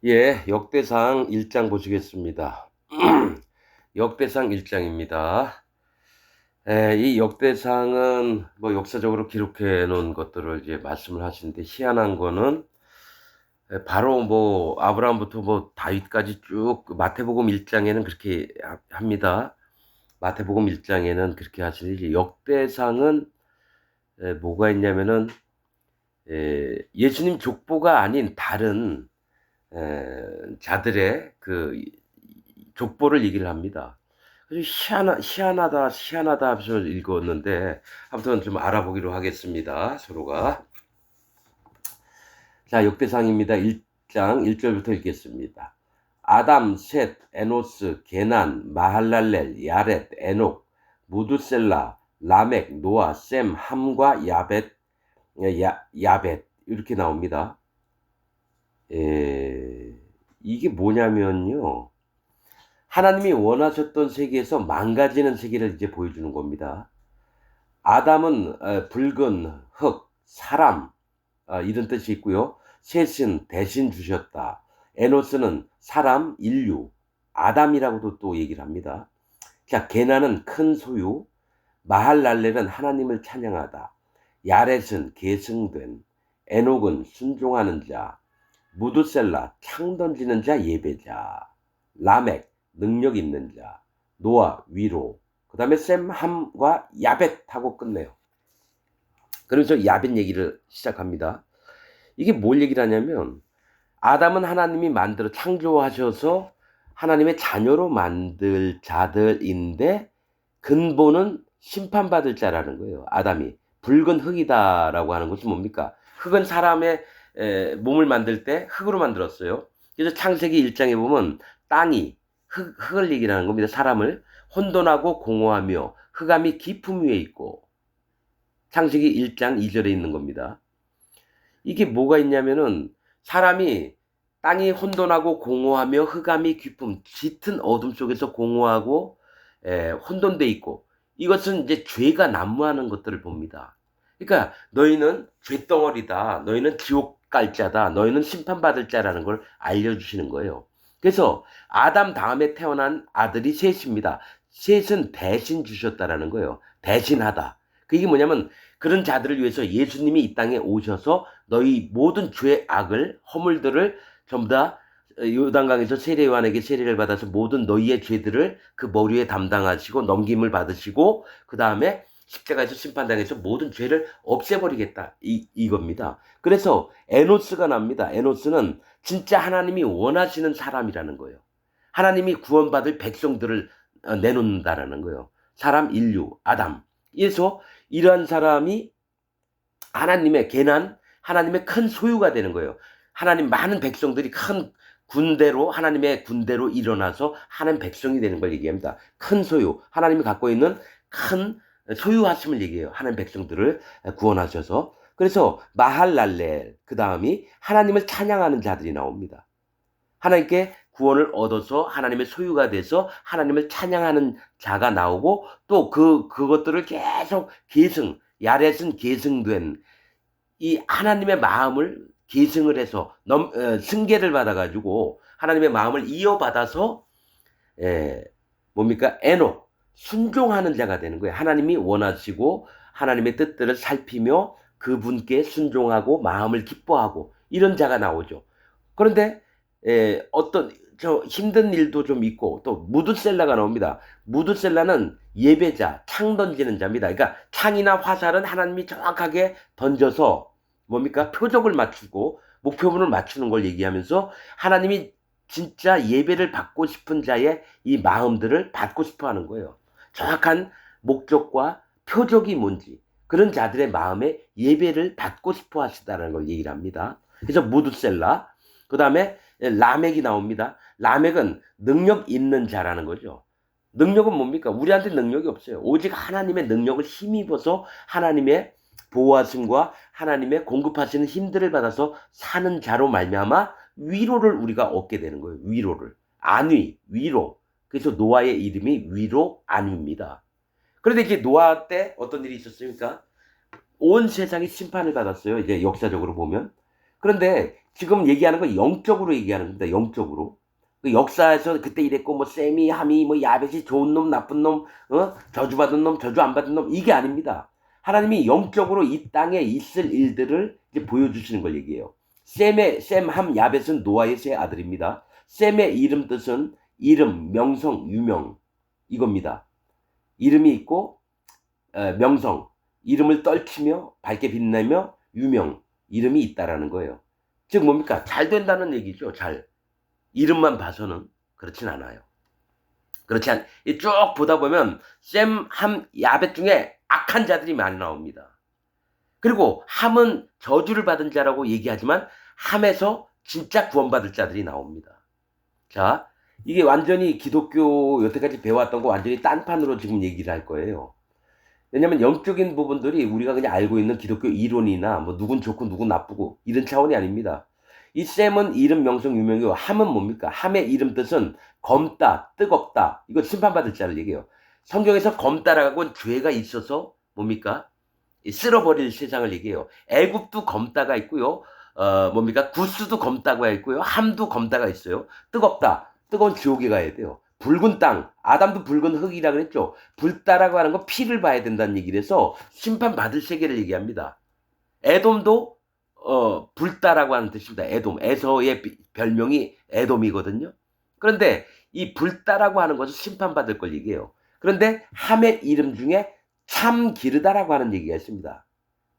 예, 역대상 1장 보시겠습니다. 역대상 1장입니다. 이 역대상은 뭐 역사적으로 기록해 놓은 것들을 이제 말씀을 하시는데 희한한 거는 바로 뭐 아브라함부터 뭐 다윗까지 쭉 마태복음 1장에는 그렇게 합니다. 마태복음 1장에는 그렇게 하시는데 이제 역대상은 뭐가 있냐면은 예수님 족보가 아닌 다른 자들의 그 족보를 얘기를 합니다. 그래서 희한하다 하면서 읽었는데 아무튼 좀 알아보기로 하겠습니다, 서로가. 자, 역대상입니다. 1장 1절부터 읽겠습니다. 아담, 셋, 에노스, 게난, 마할랄렐, 야렛, 에녹, 무두셀라, 라멕, 노아, 셈, 함과 야벳 이렇게 나옵니다. 이게 뭐냐면요. 하나님이 원하셨던 세계에서 망가지는 세계를 이제 보여주는 겁니다. 아담은 붉은 흙, 사람 이런 뜻이 있고요. 셋은 대신 주셨다. 에노스는 사람, 인류, 아담이라고도 또 얘기를 합니다. 자, 게나는 큰 소유, 마할랄렐은 하나님을 찬양하다. 야렛은 계승된, 에녹은 순종하는 자, 무드셀라 창 던지는 자 예배자, 라멕 능력 있는 자, 노아 위로, 그 다음에 셈함과 야벳하고 끝내요. 그러면서 야벳 얘기를 시작합니다. 이게 뭘 얘기를 하냐면 아담은 하나님이 만들어 창조하셔서 하나님의 자녀로 만들 자들인데 근본은 심판받을 자라는 거예요. 아담이 붉은 흙이다라고 하는 것은 뭡니까? 흙은 사람의 몸을 만들 때 흙으로 만들었어요. 그래서 창세기 1장에 보면 땅이 흙을 얘기를 하는 겁니다. 사람을 혼돈하고 공허하며 흑암이 깊음 위에 있고 창세기 1장 2절에 있는 겁니다. 이게 뭐가 있냐면은 사람이 땅이 혼돈하고 공허하며 흑암이 깊음 짙은 어둠 속에서 공허하고 혼돈돼 있고 이것은 이제 죄가 난무하는 것들을 봅니다. 그러니까 너희는 죄덩어리다. 너희는 지옥 갈 자다. 너희는 심판받을 자라는 걸 알려주시는 거예요. 그래서 아담 다음에 태어난 아들이 셋입니다. 셋은 대신 주셨다라는 거예요. 대신하다. 그게 뭐냐면 그런 자들을 위해서 예수님이 이 땅에 오셔서 너희 모든 죄 악을 허물들을 전부 다 요단강에서 세례 요한에게 세례를 받아서 모든 너희의 죄들을 그 머리에 담당하시고 넘김을 받으시고 그 다음에 십자가에서 심판당해서 모든 죄를 없애버리겠다 이겁니다. 그래서 에노스가 납니다. 에노스는 진짜 하나님이 원하시는 사람이라는 거예요. 하나님이 구원받을 백성들을 내놓는다라는 거예요. 사람, 인류, 아담. 그래서 이러한 사람이 하나님의 계난, 하나님의 큰 소유가 되는 거예요. 하나님 많은 백성들이 큰 군대로 하나님의 군대로 일어나서 하나님 백성이 되는 걸 얘기합니다. 큰 소유, 하나님이 갖고 있는 큰 소유하심을 얘기해요. 하나님 백성들을 구원하셔서. 그래서 마할랄렐 그 다음이 하나님을 찬양하는 자들이 나옵니다. 하나님께 구원을 얻어서 하나님의 소유가 돼서 하나님을 찬양하는 자가 나오고 또 그것들을 계속 야렛은 계승된 이 하나님의 마음을 계승을 해서 승계를 받아가지고 하나님의 마음을 이어받아서 뭡니까? 에녹 순종하는 자가 되는 거예요. 하나님이 원하시고 하나님의 뜻들을 살피며 그분께 순종하고 마음을 기뻐하고 이런 자가 나오죠. 그런데 어떤 저 힘든 일도 좀 있고 또 무드셀라가 나옵니다. 무드셀라는 예배자, 창 던지는 자입니다. 그러니까 창이나 화살은 하나님이 정확하게 던져서 뭡니까? 표적을 맞추고 목표물을 맞추는 걸 얘기하면서 하나님이 진짜 예배를 받고 싶은 자의 이 마음들을 받고 싶어 하는 거예요. 정확한 목적과 표적이 뭔지 그런 자들의 마음에 예배를 받고 싶어 하시다는 걸 얘기를 합니다. 그래서 무드셀라 그 다음에 라멕이 나옵니다. 라멕은 능력 있는 자라는 거죠. 능력은 뭡니까? 우리한테 능력이 없어요. 오직 하나님의 능력을 힘입어서 하나님의 보호하심과 하나님의 공급하시는 힘들을 받아서 사는 자로 말미암아 위로를 우리가 얻게 되는 거예요. 위로를. 안위, 위로. 그래서 노아의 이름이 위로 안위입니다. 그런데 이제 노아 때 어떤 일이 있었습니까? 온 세상이 심판을 받았어요. 이제 역사적으로 보면. 그런데 지금 얘기하는 건 영적으로 얘기하는 겁니다. 영적으로. 그 역사에서 그때 이랬고 뭐 셈이 함이 뭐 야벳이 좋은 놈 나쁜 놈 저주받은 놈 저주 안 받은 놈 이게 아닙니다. 하나님이 영적으로 이 땅에 있을 일들을 이제 보여주시는 걸 얘기해요. 셈, 함, 야벳은 노아의 세 아들입니다. 셈의 이름 뜻은 이름, 명성, 유명 이겁니다. 이름이 있고 명성, 이름을 떨치며 밝게 빛내며 유명, 이름이 있다라는 거예요. 즉 뭡니까? 잘 된다는 얘기죠. 잘. 이름만 봐서는 그렇진 않아요. 쭉 보다 보면 셈, 함, 야벳 중에 악한 자들이 많이 나옵니다. 그리고 함은 저주를 받은 자라고 얘기하지만 함에서 진짜 구원받을 자들이 나옵니다. 자, 이게 완전히 기독교 여태까지 배워왔던 거 완전히 딴판으로 지금 얘기를 할 거예요. 왜냐면 영적인 부분들이 우리가 그냥 알고 있는 기독교 이론이나 뭐 누군 좋고 누군 나쁘고 이런 차원이 아닙니다. 이 셈은 이름 명성 유명이고 함은 뭡니까? 함의 이름 뜻은 검다, 뜨겁다. 이거 심판받을 자를 얘기해요. 성경에서 검다라고 하는 죄가 있어서 뭡니까? 쓸어버릴 세상을 얘기해요. 애굽도 검다가 있고요. 뭡니까? 구스도 검다가 있고요. 함도 검다가 있어요. 뜨겁다. 뜨거운 지옥에 가야 돼요. 붉은 땅, 아담도 붉은 흙이라 그랬죠. 불다라고 하는 건 피를 봐야 된다는 얘기를 해서 심판받을 세계를 얘기합니다. 에돔도 불다라고 하는 뜻입니다. 에돔, 에서의 별명이 에돔이거든요. 그런데 이 불다라고 하는 것은 심판받을 걸 얘기해요. 그런데 함의 이름 중에 참 기르다라고 하는 얘기가 있습니다.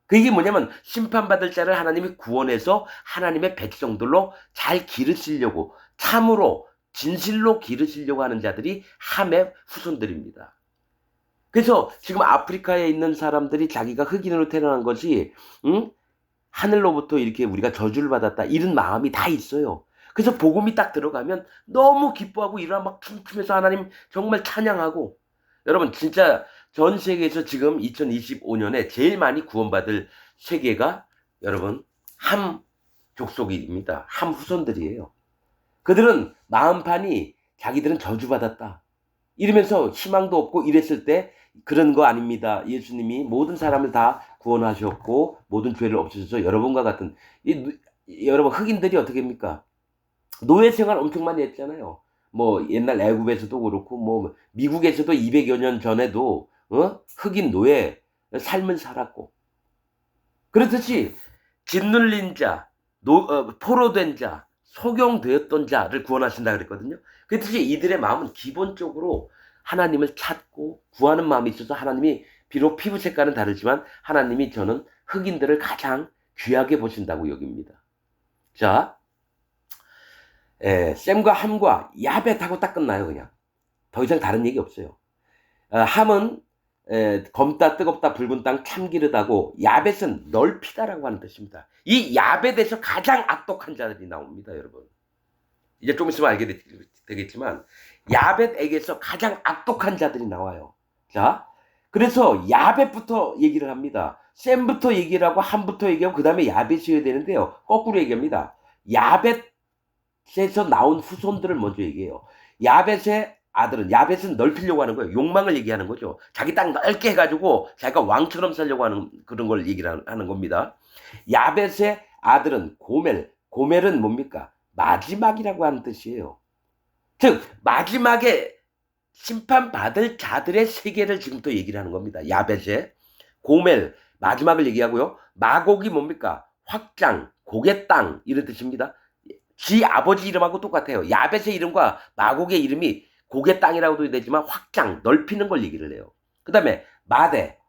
그게 뭐냐면 심판받을 자를 하나님이 구원해서 하나님의 백성들로 잘 기르시려고 참으로 진실로 기르시려고 하는 자들이 함의 후손들입니다. 그래서 지금 아프리카에 있는 사람들이 자기가 흑인으로 태어난 것이 하늘로부터 이렇게 우리가 저주를 받았다 이런 마음이 다 있어요. 그래서 복음이 딱 들어가면 너무 기뻐하고 일어나 막 춤추면서 하나님 정말 찬양하고 여러분 진짜 전 세계에서 지금 2025년에 제일 많이 구원받을 세계가 여러분 함 족속입니다. 함 후손들이에요. 그들은 마음판이 자기들은 저주받았다. 이러면서 희망도 없고 이랬을 때 그런 거 아닙니다. 예수님이 모든 사람을 다 구원하셨고 모든 죄를 없애셔서 여러분과 같은 여러분 흑인들이 어떻게 합니까? 노예 생활 엄청 많이 했잖아요. 뭐 옛날 애굽에서도 그렇고 뭐 미국에서도 200여 년 전에도 흑인 노예 삶을 살았고 그렇듯이 짓눌린 자, 포로된 자, 소경되었던 자를 구원하신다 그랬거든요. 그렇듯이 이들의 마음은 기본적으로 하나님을 찾고 구하는 마음이 있어서 하나님이 비록 피부 색깔은 다르지만 하나님이 저는 흑인들을 가장 귀하게 보신다고 여깁니다. 자, 셈과 함과 야벳하고 딱 끝나요. 그냥 더 이상 다른 얘기 없어요. 함은 검다 뜨겁다 붉은 땅 참기르다고 야벳은 넓히다라고 하는 뜻입니다. 이 야벳에서 가장 악독한 자들이 나옵니다. 여러분 이제 좀 있으면 알게 되겠지만 야벳에게서 가장 악독한 자들이 나와요. 자, 그래서 야벳부터 얘기를 합니다. 셈부터 얘기를 하고 함부터 얘기하고 그 다음에 야벳이어야 되는데요. 거꾸로 얘기합니다. 야벳에서 나온 후손들을 먼저 얘기해요. 야벳의 아들은 야벳은 넓히려고 하는 거예요. 욕망을 얘기하는 거죠. 자기 땅 넓게 해가지고 자기가 왕처럼 살려고 하는 그런 걸 얘기를 하는 겁니다. 야벳의 아들은 고멜. 고멜은 뭡니까? 마지막이라고 하는 뜻이에요. 즉 마지막에 심판받을 자들의 세계를 지금부터 얘기를 하는 겁니다. 야벳의 고멜 마지막을 얘기하고요. 마곡이 뭡니까? 확장, 고개 땅 이런 뜻입니다. 지 아버지 이름하고 똑같아요. 야벳의 이름과 마곡의 이름이 고개 땅이라고도 되지만 확장, 넓히는 걸 얘기를 해요. 그 다음에 마대.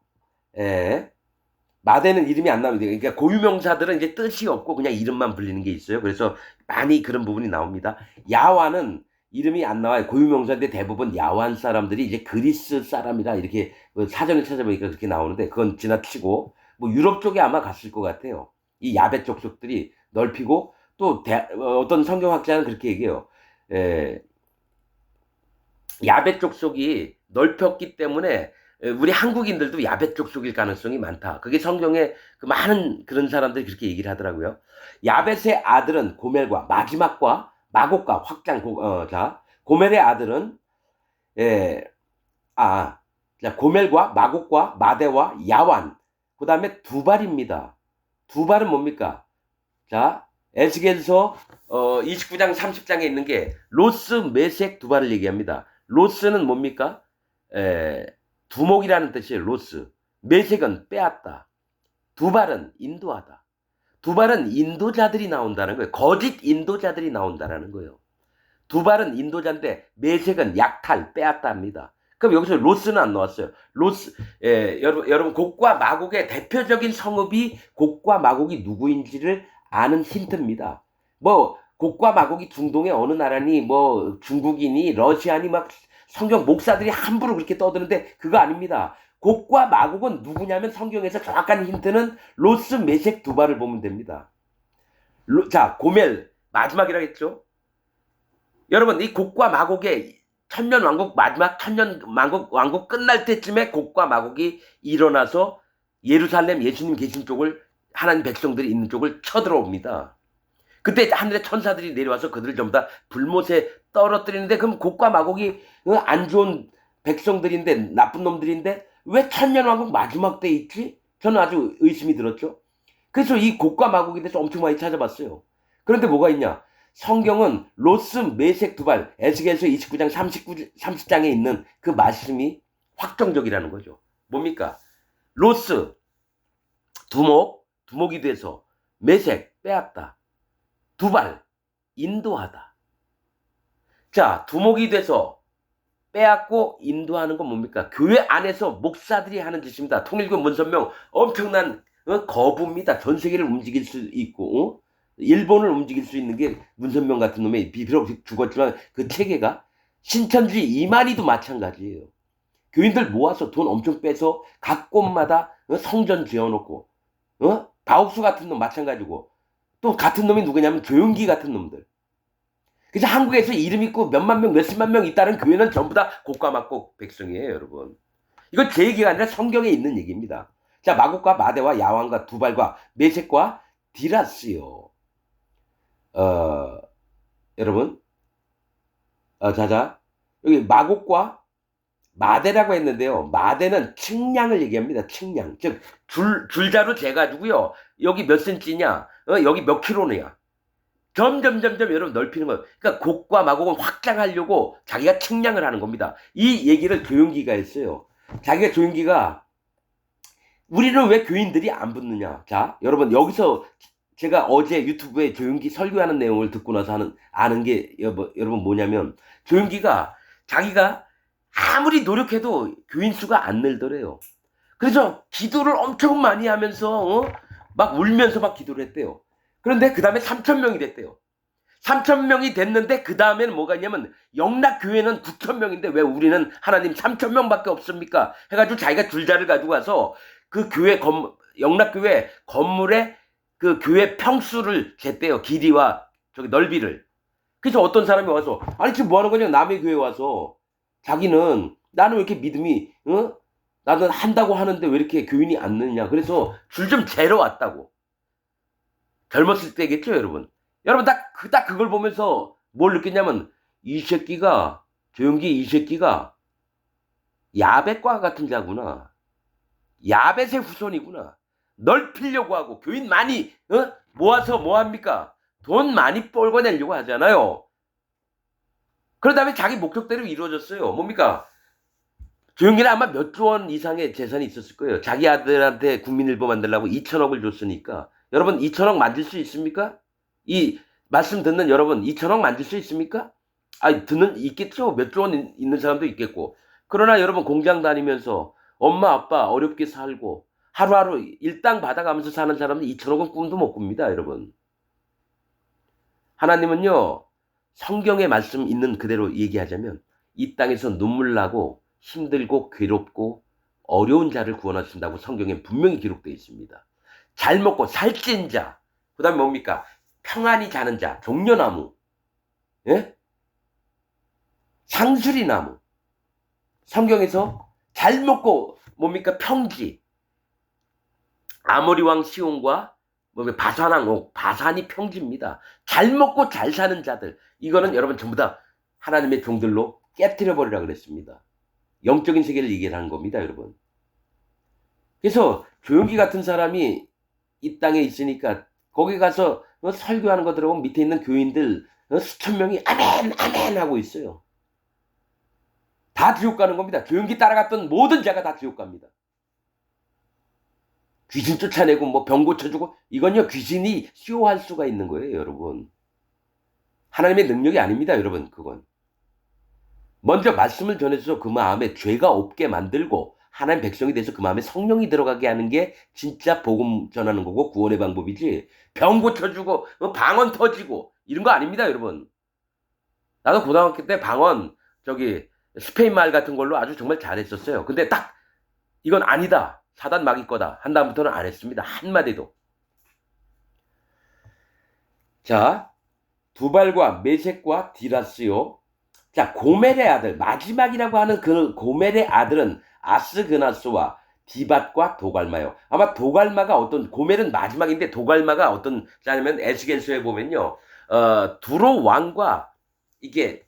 마대는 이름이 안 나옵니다. 그러니까 고유명사들은 이제 뜻이 없고 그냥 이름만 불리는 게 있어요. 그래서 많이 그런 부분이 나옵니다. 야완은 이름이 안 나와요. 고유명사인데 대부분 야완 사람들이 이제 그리스 사람이라 이렇게 사전을 찾아보니까 그렇게 나오는데 그건 지나치고 뭐 유럽 쪽에 아마 갔을 것 같아요. 이 야벳 족속들이 넓히고 또 어떤 성경학자는 그렇게 얘기해요. 야벳 족속이 넓혔기 때문에 우리 한국인들도 야벳 족속일 가능성이 많다. 그게 성경에 그 많은 그런 사람들이 그렇게 얘기를 하더라고요. 야벳의 아들은 고멜과 마지막과 마곡과 확장. 자, 고멜의 아들은 자, 고멜과 마곡과 마대와 야완. 그 다음에 두발입니다. 두발은 뭡니까? 자, 에스겔서 29장 30장에 있는 게 로스, 메색, 두발을 얘기합니다. 로스는 뭡니까? 두목이라는 뜻이에요. 로스. 메색은 빼앗다. 두발은 인도하다. 두발은 인도자들이 나온다는 거예요. 거짓 인도자들이 나온다는 거예요. 두발은 인도자인데 메색은 약탈, 빼앗다입니다. 그럼 여기서 로스는 안 나왔어요. 로스, 여러분 곡과 마곡의 대표적인 성읍이 곡과 마곡이 누구인지를 아는 힌트입니다. 뭐 곡과 마곡이 중동의 어느 나라니 뭐 중국이니 러시아니 막 성경 목사들이 함부로 그렇게 떠드는데 그거 아닙니다. 곡과 마곡은 누구냐면 성경에서 정확한 힌트는 로스, 메색, 두발을 보면 됩니다. 자, 고멜 마지막이라 했죠. 여러분 이 곡과 마곡의 천년왕국 마지막 천년왕국 끝날 때쯤에 곡과 마곡이 일어나서 예루살렘 예수님 계신 쪽을 하나님 백성들이 있는 쪽을 쳐들어옵니다. 그때 하늘의 천사들이 내려와서 그들을 전부 다 불못에 떨어뜨리는데 그럼 곡과 마곡이 안 좋은 백성들인데 나쁜 놈들인데 왜 천년왕국 마지막 때 있지? 저는 아주 의심이 들었죠. 그래서 이 곡과 마곡에 대해서 엄청 많이 찾아봤어요. 그런데 뭐가 있냐? 성경은 로스, 메색, 두발, 에스겔서 29장 30장에 있는 그 말씀이 확정적이라는 거죠. 뭡니까? 로스, 두목이 돼서 메색, 빼앗다. 두발, 인도하다. 자, 두목이 돼서 빼앗고 인도하는 건 뭡니까? 교회 안에서 목사들이 하는 짓입니다. 통일교 문선명 엄청난 거부입니다. 전 세계를 움직일 수 있고 일본을 움직일 수 있는 게 문선명 같은 놈의 비록 죽었지만 그 체계가 신천지 이만희도 마찬가지예요. 교인들 모아서 돈 엄청 빼서 각 곳마다 성전 지어놓고 가옥수 같은 놈 마찬가지고 또 같은 놈이 누구냐면 조용기 같은 놈들. 그래서 한국에서 이름 있고 몇만 명, 몇십만 명 있다는 교회는 전부 다 곡과 마곡 백성이에요, 여러분. 이건 제 얘기가 아니라 성경에 있는 얘기입니다. 자, 마곡과 마대와 야왕과 두발과 메색과 디라스요. 여러분, 자자, 여기 마곡과 마대라고 했는데요. 마대는 측량을 얘기합니다. 측량. 즉, 줄자로 재가지고요. 여기 몇 센치냐, 여기 몇 킬로냐. 점점 여러분 넓히는 거예요. 그러니까 곡과 마곡을 확장하려고 자기가 측량을 하는 겁니다. 이 얘기를 조용기가 했어요. 자기가 조용기가 우리는 왜 교인들이 안 붙느냐. 자, 여러분 여기서 제가 어제 유튜브에 조용기 설교하는 내용을 듣고 나서 아는 게 여러분 뭐냐면 조용기가 자기가 아무리 노력해도 교인 수가 안 늘더래요. 그래서 기도를 엄청 많이 하면서 막 울면서 막 기도를 했대요. 그런데 그 다음에 3,000명이 됐대요. 3,000명이 됐는데 그 다음에는 뭐가 있냐면 영락교회는 9,000명인데 왜 우리는 하나님 3,000명밖에 없습니까? 해가지고 자기가 줄자를 가지고 와서 그 교회 영락교회 건물에 그 교회 평수를 쟀대요. 길이와 저기 넓이를. 그래서 어떤 사람이 와서 아니 지금 뭐 하는 거냐 남의 교회 와서 자기는 나는 왜 이렇게 믿음이 나는 한다고 하는데 왜 이렇게 교인이 안 느냐. 그래서 줄 좀 재러 왔다고. 젊었을 때겠죠, 여러분. 여러분 딱 그걸 보면서 뭘 느꼈냐면 조용기 이 새끼가 야벳과 같은 자구나. 야벳의 후손이구나. 넓히려고 하고 교인 많이 모아서 뭐합니까? 돈 많이 뻘궈내려고 하잖아요. 그런 다음에 자기 목적대로 이루어졌어요. 뭡니까? 조용기는 아마 몇 조 원 이상의 재산이 있었을 거예요. 자기 아들한테 국민일보 만들려고 2천억을 줬으니까. 여러분 2천억 만들 수 있습니까? 이 말씀 듣는 여러분 2천억 만들 수 있습니까? 있겠죠. 몇 조 원 있는 사람도 있겠고. 그러나 여러분 공장 다니면서 엄마 아빠 어렵게 살고 하루하루 일당 받아가면서 사는 사람은 2천억은 꿈도 못 꿉니다. 여러분. 하나님은요. 성경의 말씀 있는 그대로 얘기하자면 이 땅에서 눈물 나고 힘들고 괴롭고 어려운 자를 구원하신다고 성경에 분명히 기록되어 있습니다. 잘 먹고 살찐 자, 그 다음에 뭡니까? 평안히 자는 자, 종려나무, 예? 상수리나무. 성경에서 잘 먹고 뭡니까? 평지. 아모리 왕 시온과 바산 왕 옥, 바산이 평지입니다. 잘 먹고 잘 사는 자들. 이거는 여러분 전부 다 하나님의 종들로 깨뜨려 버리라 그랬습니다. 영적인 세계를 얘기하는 겁니다, 여러분. 그래서 조용기 같은 사람이 이 땅에 있으니까 거기 가서 설교하는 거 들어보면 밑에 있는 교인들 수천 명이 아멘 아멘 하고 있어요. 다 지옥 가는 겁니다. 교인기 따라갔던 모든 자가 다 지옥 갑니다. 귀신 쫓아내고 뭐 병 고쳐주고 이건요 귀신이 쇼할 수가 있는 거예요, 여러분. 하나님의 능력이 아닙니다, 여러분. 그건 먼저 말씀을 전해서 그 마음에 죄가 없게 만들고 하나님 백성이 돼서 그 마음에 성령이 들어가게 하는 게 진짜 복음 전하는 거고 구원의 방법이지, 병 고쳐주고 방언 터지고 이런 거 아닙니다, 여러분. 나도 고등학교 때 방언 스페인 말 같은 걸로 아주 정말 잘했었어요. 근데 딱 이건 아니다, 사단 마귀 거다 한 다음부터는 안 했습니다, 한마디도. 자, 두발과 메섹과 디라스요. 자, 고멜의 아들, 마지막이라고 하는 그 고멜의 아들은 아스그나스와 디밧과 도갈마요. 아마 도갈마가 고멜은 마지막인데 도갈마가 어떤 자냐면 에스겔서에 보면요, 두로 왕과 이게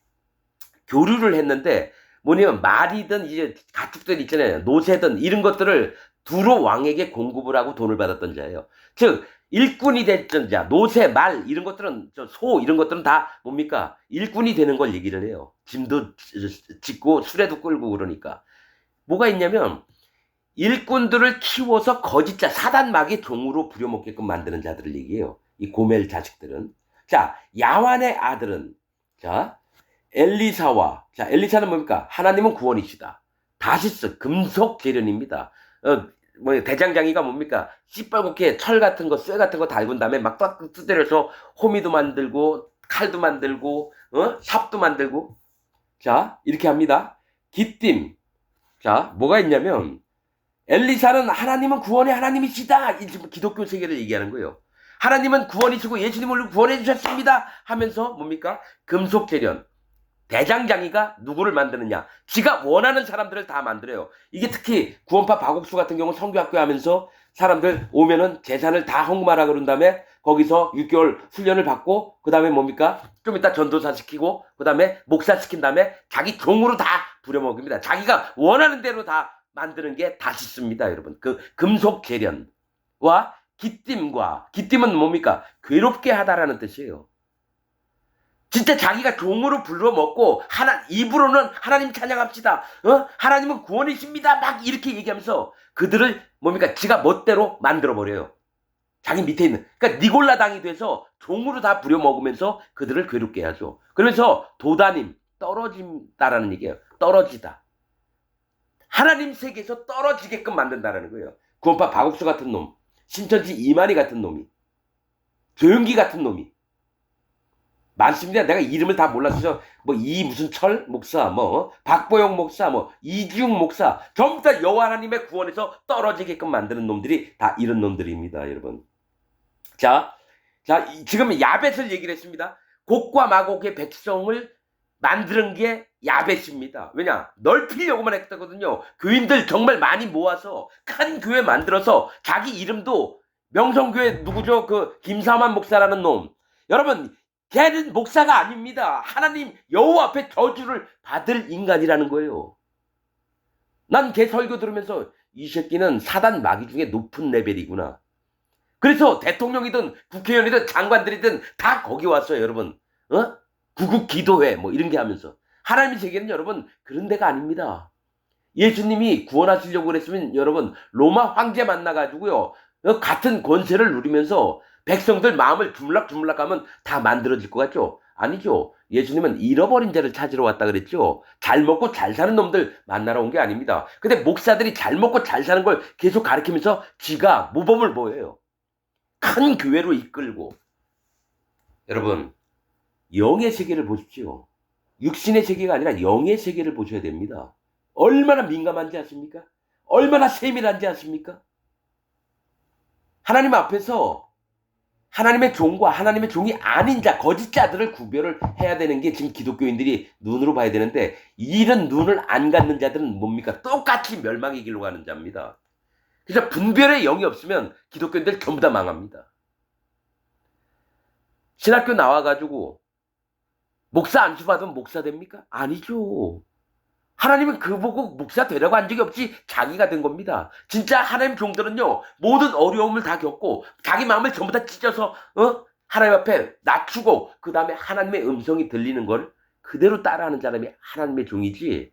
교류를 했는데 뭐냐면 말이든 이제 가축들 있잖아요, 노새든 이런 것들을 두로 왕에게 공급을 하고 돈을 받았던 자예요. 즉 일꾼이 됐던 자, 노새, 말 이런 것들은 소 이런 것들은 다 뭡니까? 일꾼이 되는 걸 얘기를 해요. 짐도 짓고 수레도 끌고 그러니까. 뭐가 있냐면 일꾼들을 키워서 거짓자, 사단 마귀의 종으로 부려먹게끔 만드는 자들을 얘기해요, 이 고멜 자식들은. 자, 야완의 아들은 엘리사와, 엘리사는 뭡니까? 하나님은 구원이시다. 다시스, 금속 재련입니다. 대장장이가 뭡니까? 시뻘겋게 철 같은 거, 쇠 같은 거 달군 다음에 막 두드려서 호미도 만들고, 칼도 만들고, 삽도 만들고. 자, 이렇게 합니다. 기띔. 자, 뭐가 있냐면, 엘리사는 하나님은 구원의 하나님이시다. 기독교 세계를 얘기하는 거예요. 하나님은 구원이시고 예수님을 구원해 주셨습니다 하면서 뭡니까? 금속 재련. 대장장이가 누구를 만드느냐? 지가 원하는 사람들을 다 만들어요. 이게 특히 구원파 박옥수 같은 경우 선교학교 하면서 사람들 오면은 재산을 다 헌금하라 그런 다음에 거기서 6개월 훈련을 받고 그 다음에 뭡니까? 좀 이따 전도사 시키고 그 다음에 목사 시킨 다음에 자기 종으로 다 부려먹습니다. 자기가 원하는 대로 다 만드는 게 다시습니다, 여러분. 그 금속 재련과 기띔은 뭡니까? 괴롭게 하다라는 뜻이에요. 진짜 자기가 종으로 불러먹고 입으로는 하나님 찬양합시다, 하나님은 구원이십니다 막 이렇게 얘기하면서 그들을 뭡니까? 지가 멋대로 만들어버려요. 자기 밑에 있는, 그러니까 니골라당이 돼서 종으로 다 부려먹으면서 그들을 괴롭게 하죠. 그러면서 도다님, 떨어진다라는 얘기예요. 떨어지다. 하나님 세계에서 떨어지게끔 만든다라는 거예요. 구원파 박옥수 같은 놈, 신천지 이만희 같은 놈이, 조용기 같은 놈이 많습니다. 내가 이름을 다 몰라서 무슨 철 목사, 박보영 목사, 이지웅 목사, 전부 다 여호와 하나님의 구원에서 떨어지게끔 만드는 놈들이 다 이런 놈들입니다, 여러분. 자, 지금 야벳을 얘기를 했습니다. 곡과 마곡의 백성을 만드는 게 야벳입니다. 왜냐? 넓히려고만 했거든요. 교인들 정말 많이 모아서 큰 교회 만들어서 자기 이름도 명성교회 누구죠? 김사만 목사라는 놈. 여러분, 걔는 목사가 아닙니다. 하나님 여호와 앞에 저주를 받을 인간이라는 거예요. 난 걔 설교 들으면서 이 새끼는 사단 마귀 중에 높은 레벨이구나. 그래서 대통령이든 국회의원이든 장관들이든 다 거기 왔어요, 여러분. 구국 기도회 이런 게 하면서. 하나님의 세계는 여러분 그런 데가 아닙니다. 예수님이 구원하시려고 그랬으면 여러분 로마 황제 만나가지고요, 같은 권세를 누리면서 백성들 마음을 주물락주물락 하면 다 만들어질 것 같죠? 아니죠. 예수님은 잃어버린 자를 찾으러 왔다 그랬죠. 잘 먹고 잘 사는 놈들 만나러 온 게 아닙니다. 근데 목사들이 잘 먹고 잘 사는 걸 계속 가르치면서 지가 모범을 보여요. 큰 교회로 이끌고. 여러분, 영의 세계를 보십시오. 육신의 세계가 아니라 영의 세계를 보셔야 됩니다. 얼마나 민감한지 아십니까? 얼마나 세밀한지 아십니까? 하나님 앞에서 하나님의 종과 하나님의 종이 아닌 자, 거짓자들을 구별을 해야 되는 게 지금 기독교인들이 눈으로 봐야 되는데, 이런 눈을 안 갖는 자들은 뭡니까? 똑같이 멸망의 길로 가는 자입니다. 그래서 분별의 영이 없으면 기독교인들 전부 다 망합니다. 신학교 나와가지고 목사 안수 받으면 목사 됩니까? 아니죠. 하나님은 그 보고 목사 되라고 한 적이 없이 자기가 된 겁니다. 진짜 하나님 종들은요, 모든 어려움을 다 겪고 자기 마음을 전부 다 찢어서 하나님 앞에 낮추고 그 다음에 하나님의 음성이 들리는 걸 그대로 따라하는 사람이 하나님의 종이지,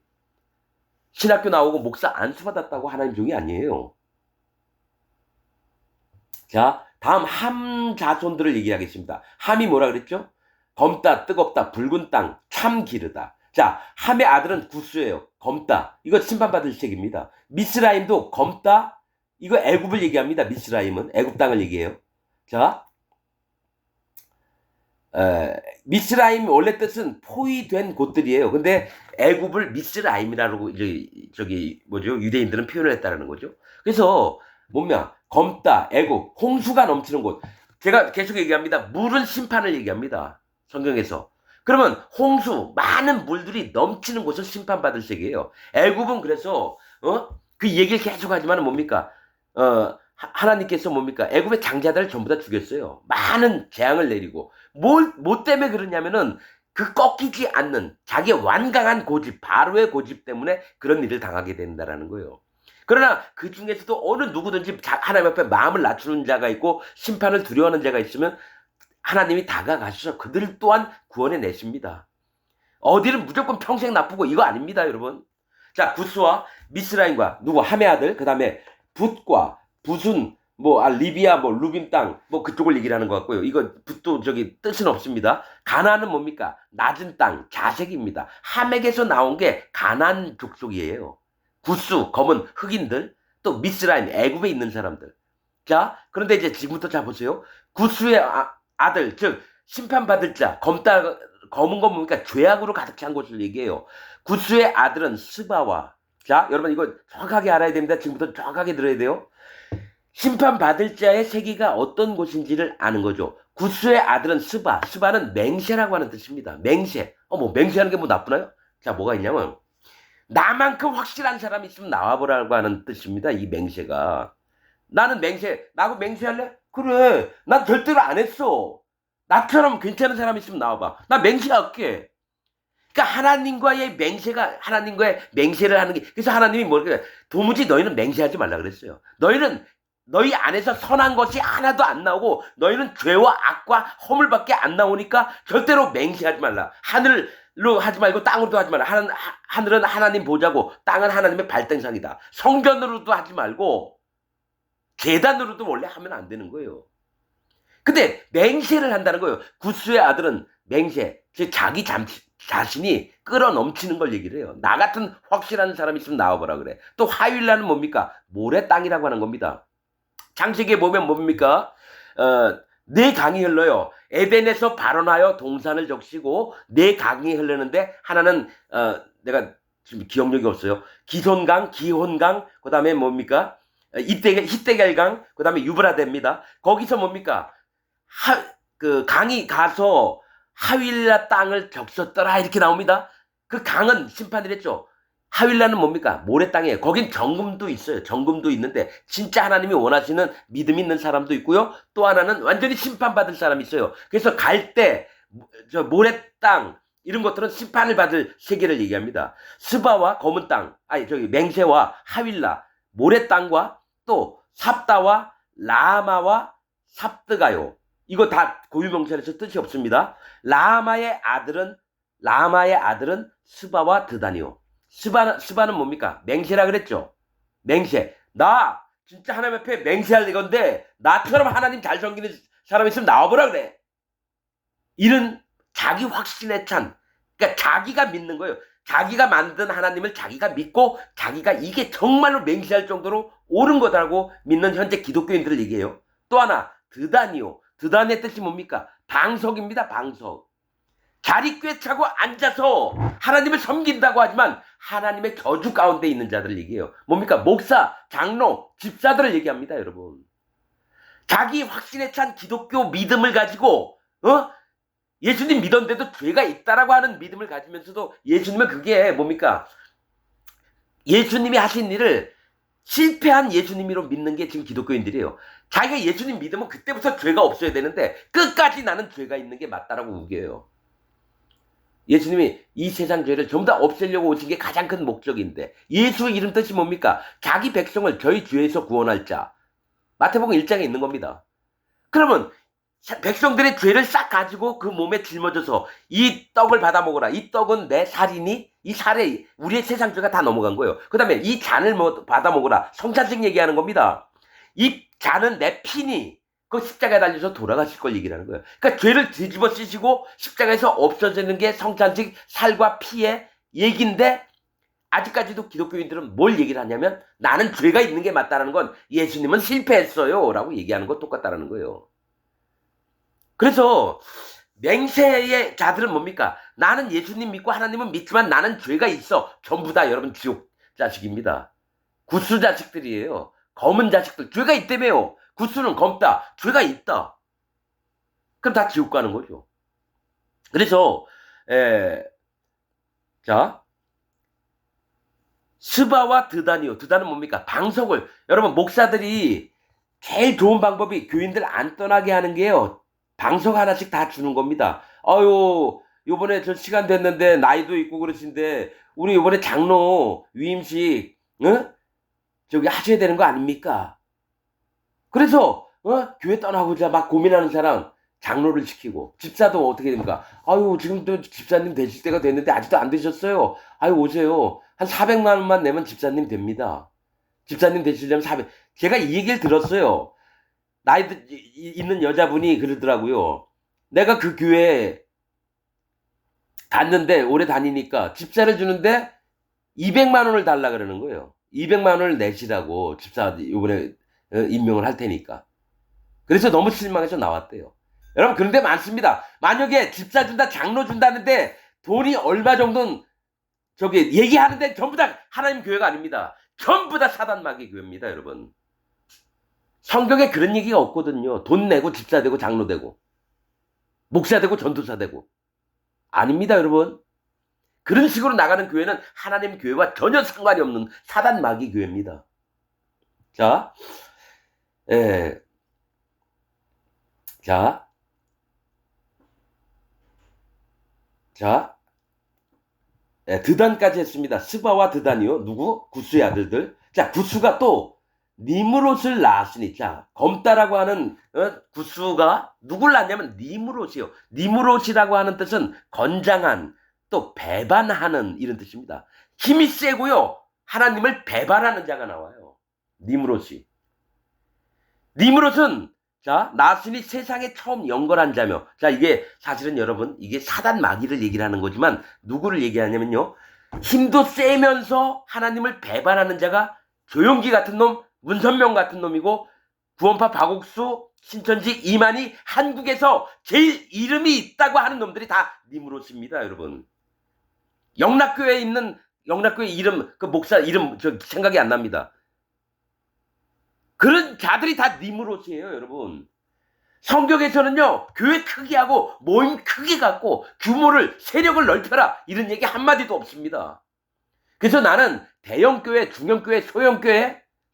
신학교 나오고 목사 안수 받았다고 하나님 종이 아니에요. 자, 다음 함 자손들을 얘기하겠습니다. 함이 뭐라 그랬죠? 검다, 뜨겁다, 붉은 땅, 참 기르다. 자, 함의 아들은 구스예요. 검다. 이거 심판받을 책입니다. 미스라임도 검다. 이거 애굽을 얘기합니다. 미스라임은 애굽 땅을 얘기해요. 자, 미스라임 원래 뜻은 포위된 곳들이에요. 근데 애굽을 미스라임이라고 저기 뭐죠? 유대인들은 표현을 했다는 거죠. 그래서 뭐냐? 검다, 애굽, 홍수가 넘치는 곳. 제가 계속 얘기합니다. 물은 심판을 얘기합니다. 성경에서. 그러면 홍수, 많은 물들이 넘치는 곳은 심판받을 세계예요. 애굽은 그래서 그 얘기를 계속 하지만 뭡니까? 하나님께서 뭡니까? 애굽의 장자들을 전부 다 죽였어요. 많은 재앙을 내리고. 뭐 때문에 그러냐면은 그 꺾이지 않는 자기의 완강한 고집, 바로의 고집 때문에 그런 일을 당하게 된다라는 거예요. 그러나 그 중에서도 어느 누구든지 하나님 앞에 마음을 낮추는 자가 있고 심판을 두려워하는 자가 있으면 하나님이 다가가셔서 그들 또한 구원해 내십니다. 어디는 무조건 평생 나쁘고 이거 아닙니다, 여러분. 자, 구스와 미스라임과 누구 함의 아들, 그 다음에 붓과 붓은 리비아 루빔 땅 그쪽을 얘기를 하는 것 같고요. 이거 붓도 저기 뜻은 없습니다. 가나안은 뭡니까? 낮은 땅, 자색입니다. 함에게서 나온 게 가나안 족속이에요. 구스, 검은 흑인들, 또 미스라임, 애굽에 있는 사람들. 자, 그런데 이제 지금부터 자 보세요. 구스의 아들, 즉 심판받을 자, 검은 건 뭡니까? 죄악으로 가득 찬 곳을 얘기해요. 구스의 아들은 스바와, 자, 여러분 이거 정확하게 알아야 됩니다. 지금부터 정확하게 들어야 돼요. 심판받을 자의 세계가 어떤 곳인지를 아는 거죠. 구스의 아들은 스바, 스바는 맹세라고 하는 뜻입니다. 맹세. 맹세하는 게 나쁘나요? 자, 뭐가 있냐면 나만큼 확실한 사람이 있으면 나와보라고 하는 뜻입니다. 이 맹세가. 나는 나하고 맹세할래? 그래. 난 절대로 안 했어. 나처럼 괜찮은 사람이 있으면 나와봐. 나 맹세할게. 그러니까 하나님과의 맹세를 하는 게, 그래서 하나님이 뭐랄까, 도무지 너희는 맹세하지 말라 그랬어요. 너희 안에서 선한 것이 하나도 안 나오고 너희는 죄와 악과 허물밖에 안 나오니까 절대로 맹세하지 말라. 하늘로 하지 말고 땅으로도 하지 말라. 하늘은 하나님 보자고 땅은 하나님의 발등상이다. 성전으로도 하지 말고 계단으로도 원래 하면 안 되는 거예요. 근데 맹세를 한다는 거예요. 구스의 아들은 맹세, 즉 자기 자신이 끌어넘치는 걸 얘기를 해요. 나 같은 확실한 사람이 있으면 나와보라 그래. 또 하윌라는 뭡니까? 모래 땅이라고 하는 겁니다. 창세기에 보면 뭡니까? 네 강이 흘러요. 에덴에서 발원하여 동산을 적시고 네 강이 흐르는데 하나는 내가 지금 기억력이 없어요. 기손강, 기혼강, 그 다음에 뭡니까? 히데겔강, 그 다음에 유브라데입니다. 거기서 뭡니까? 그 강이 가서 하윌라 땅을 적셨더라 이렇게 나옵니다. 그 강은 심판을 했죠. 하윌라는 뭡니까? 모래 땅이에요. 거긴 정금도 있어요. 정금도 있는데 진짜 하나님이 원하시는 믿음 있는 사람도 있고요. 또 하나는 완전히 심판받을 사람이 있어요. 그래서 갈 때 저 모래 땅 이런 것들은 심판을 받을 세계를 얘기합니다. 스바와 검은 땅, 맹세와 하윌라, 모래 땅과 또 삽다와 라마와 삽드가요. 이거 다 고유명사에서 뜻이 없습니다. 라마의 아들은 스바와 드다니요. 스바는 뭡니까? 맹세라 그랬죠. 맹세. 나 진짜 하나님 앞에 맹세할 이건데 나처럼 하나님 잘 섬기는 사람 있으면 나와보라 그래. 이런 자기 확신에 찬, 그러니까 자기가 믿는 거예요. 자기가 만든 하나님을 자기가 믿고 자기가 이게 정말로 맹세할 정도로 옳은 거다라고 믿는 현재 기독교인들을 얘기해요. 또 하나 드다니요. 드다니의 뜻이 뭡니까? 방석입니다. 방석. 자리 꿰차고 앉아서 하나님을 섬긴다고 하지만 하나님의 저주 가운데 있는 자들을 얘기해요. 뭡니까? 목사, 장로, 집사들을 얘기합니다, 여러분. 자기 확신에 찬 기독교 믿음을 가지고 예수님 믿었는데도 죄가 있다라고 하는 믿음을 가지면서도 예수님은 그게 뭡니까? 예수님이 하신 일을 실패한 예수님으로 믿는 게 지금 기독교인들이에요. 자기가 예수님 믿으면 그때부터 죄가 없어야 되는데 끝까지 나는 죄가 있는 게 맞다라고 우겨요. 예수님이 이 세상 죄를 전부 다 없애려고 오신 게 가장 큰 목적인데 예수 이름 뜻이 뭡니까? 자기 백성을 저희 죄에서 구원할 자. 마태복음 1장에 있는 겁니다. 그러면 백성들의 죄를 싹 가지고 그 몸에 짊어져서 이 떡을 받아 먹어라. 이 떡은 내 살이니 이 살에 우리의 세상 죄가 다 넘어간 거예요. 그 다음에 이 잔을 받아 먹어라. 성찬식 얘기하는 겁니다. 이 잔은 내 피니 그 십자가에 달려서 돌아가실 걸 얘기하는 거예요. 그러니까 죄를 뒤집어 쓰시고 십자가에서 없어지는 게 성찬식 살과 피의 얘기인데 아직까지도 기독교인들은 뭘 얘기를 하냐면 나는 죄가 있는 게 맞다라는 건 예수님은 실패했어요 라고 얘기하는 거 똑같다라는 거예요. 그래서 맹세의 자들은 뭡니까? 나는 예수님 믿고 하나님은 믿지만 나는 죄가 있어. 전부 다 여러분 지옥 자식입니다. 구스 자식들이에요. 검은 자식들. 죄가 있다며요. 구스는 검다. 죄가 있다. 그럼 다 지옥 가는 거죠. 그래서 자 스바와 드단이요. 드단은 뭡니까? 방석을. 여러분 목사들이 제일 좋은 방법이 교인들 안 떠나게 하는 게요. 방석 하나씩 다 주는 겁니다. 아유, 요번에 저 시간 됐는데 나이도 있고 그러신데 우리 요번에 장로 위임식 저기 하셔야 되는 거 아닙니까? 그래서 교회 떠나고자 막 고민하는 사람 장로를 시키고 집사도 어떻게 됩니까? 아유, 지금도 집사님 되실 때가 됐는데 아직도 안 되셨어요. 아유, 오세요. 한 400만 원만 내면 집사님 됩니다. 집사님 되시려면 400. 제가 이 얘기를 들었어요. 나이 있는 여자분이 그러더라고요. 내가 그 교회에 갔는데 오래 다니니까 집사를 주는데 200만 원을 달라 그러는 거예요. 200만 원을 내시라고 집사 이번에 임명을 할 테니까. 그래서 너무 실망해서 나왔대요. 여러분 그런 데 많습니다. 만약에 집사 준다 장로 준다는데 돈이 얼마 정도는 저기 얘기하는데 전부 다 하나님 교회가 아닙니다. 전부 다 사단 마귀 교회입니다. 여러분. 성경에 그런 얘기가 없거든요. 돈 내고 집사 되고 장로 되고 목사 되고 전도사 되고. 아닙니다. 여러분. 그런 식으로 나가는 교회는 하나님 교회와 전혀 상관이 없는 사단 마귀 교회입니다. 자, 드단까지 했습니다. 스바와 드단이요. 누구? 구스의 아들들. 자, 구스가 또 니므롯을 낳았으니, 자, 검다라고 하는 구스가 누굴 낳냐면 니므롯이요. 니므롯이라고 하는 뜻은 건장한, 또 배반하는 이런 뜻입니다. 힘이 세고요. 하나님을 배반하는 자가 나와요. 니므롯이. 니므롯은 자, 낳았으니 세상에 처음 영걸한 자며. 자, 이게 사실은 여러분 이게 사단 마귀를 얘기를 하는 거지만 누구를 얘기하냐면요. 힘도 세면서 하나님을 배반하는 자가 조용기 같은 놈, 문선명 같은 놈이고 구원파 박옥수, 신천지 이만희 한국에서 제일 이름이 있다고 하는 놈들이 다 니므롯입니다, 여러분. 영락교회에 있는 영락교회 이름, 그 목사 이름 저 생각이 안 납니다. 그런 자들이 다 니므롯이에요, 여러분. 성경에서는요, 교회 크게 하고 모임 크게 갖고 규모를 세력을 넓혀라 이런 얘기 한마디도 없습니다. 그래서 나는 대형교회, 중형교회,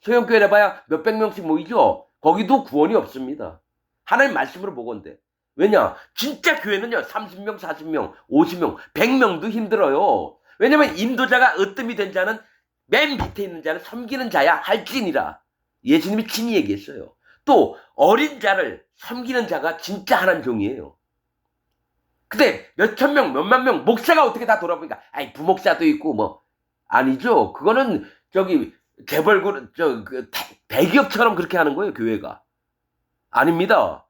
소형교회라 봐야 몇백 명씩 모이죠. 거기도 구원이 없습니다. 하나님 말씀으로 보건대. 왜냐? 진짜 교회는요, 30명, 40명, 50명, 100명도 힘들어요. 왜냐면 인도자가 으뜸이 된 자는 맨 밑에 있는 자는 섬기는 자야 할지니라. 예수님이 친히 얘기했어요. 또 어린 자를 섬기는 자가 진짜 하나님 종이에요. 근데 몇천 명, 몇만 명 목사가 어떻게 다 돌아보니까 아이 부목사도 있고 뭐 아니죠. 그거는 저기 재벌 대기업처럼 그렇게 하는 거예요, 교회가. 아닙니다.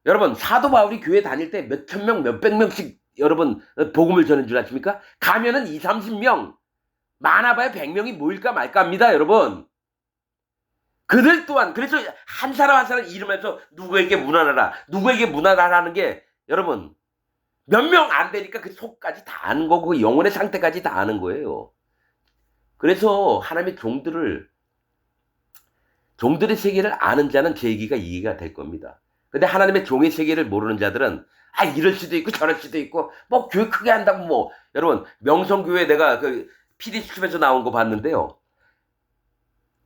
여러분 사도 바울이 교회 다닐 때 몇천 명, 몇백 명씩 여러분 복음을 전한 줄 아십니까? 가면은 20, 30명 많아봐야 100명이 모일까 말까 합니다, 여러분. 그들 또한 그래서 한 사람 한 사람 이름에서 누구에게 문안하라는 게 여러분 몇 명 안 되니까 그 속까지 다 아는 거고 그 영혼의 상태까지 다 아는 거예요. 그래서 하나님의 종들의 세계를 아는 자는 제 얘기가 이해가 될 겁니다. 근데 하나님의 종의 세계를 모르는 자들은 아 이럴 수도 있고 저럴 수도 있고 뭐 교회 크게 한다고 뭐 여러분 명성교회 내가 그 PD수첩에서 나온 거 봤는데요.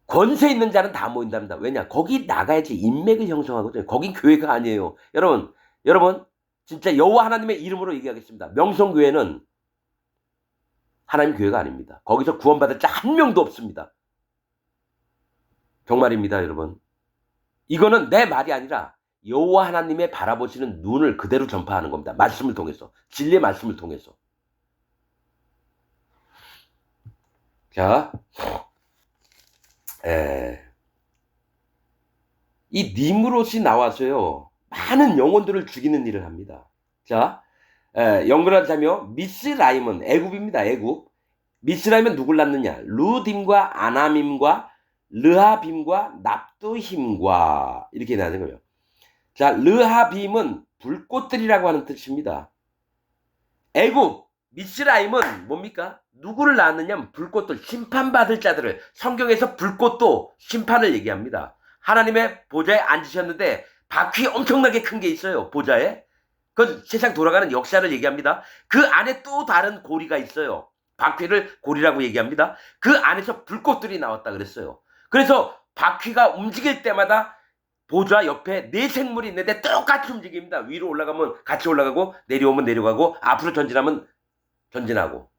권세 있는 자는 다 모인답니다. 왜냐? 거기 나가야지 인맥을 형성하거든요. 거긴 교회가 아니에요. 여러분 진짜 여호와 하나님의 이름으로 얘기하겠습니다. 명성교회는 하나님 교회가 아닙니다. 거기서 구원받을 자 한 명도 없습니다. 정말입니다, 여러분. 이거는 내 말이 아니라 여호와 하나님의 바라보시는 눈을 그대로 전파하는 겁니다. 말씀을 통해서. 진리의 말씀을 통해서. 자, 이 니므롯이 나와서요. 많은 영혼들을 죽이는 일을 합니다. 자, 연결한 자며 미스라임은 애굽입니다. 애굽. 미스라임은 누굴 낳느냐? 루딤과 아나밈과 르하빔과 납두힘과 이렇게 나는 거예요. 자, 르하빔은 불꽃들이라고 하는 뜻입니다. 애굽, 미스라임은 뭡니까? 누구를 낳았느냐면 불꽃들, 심판받을 자들을. 성경에서 불꽃도 심판을 얘기합니다. 하나님의 보좌에 앉으셨는데 바퀴 엄청나게 큰 게 있어요. 보좌에. 그건 세상 돌아가는 역사를 얘기합니다. 그 안에 또 다른 고리가 있어요. 바퀴를 고리라고 얘기합니다. 그 안에서 불꽃들이 나왔다 그랬어요. 그래서 바퀴가 움직일 때마다 보좌 옆에 네 생물이 있는데 똑같이 움직입니다. 위로 올라가면 같이 올라가고 내려오면 내려가고 앞으로 전진하면 전진하고.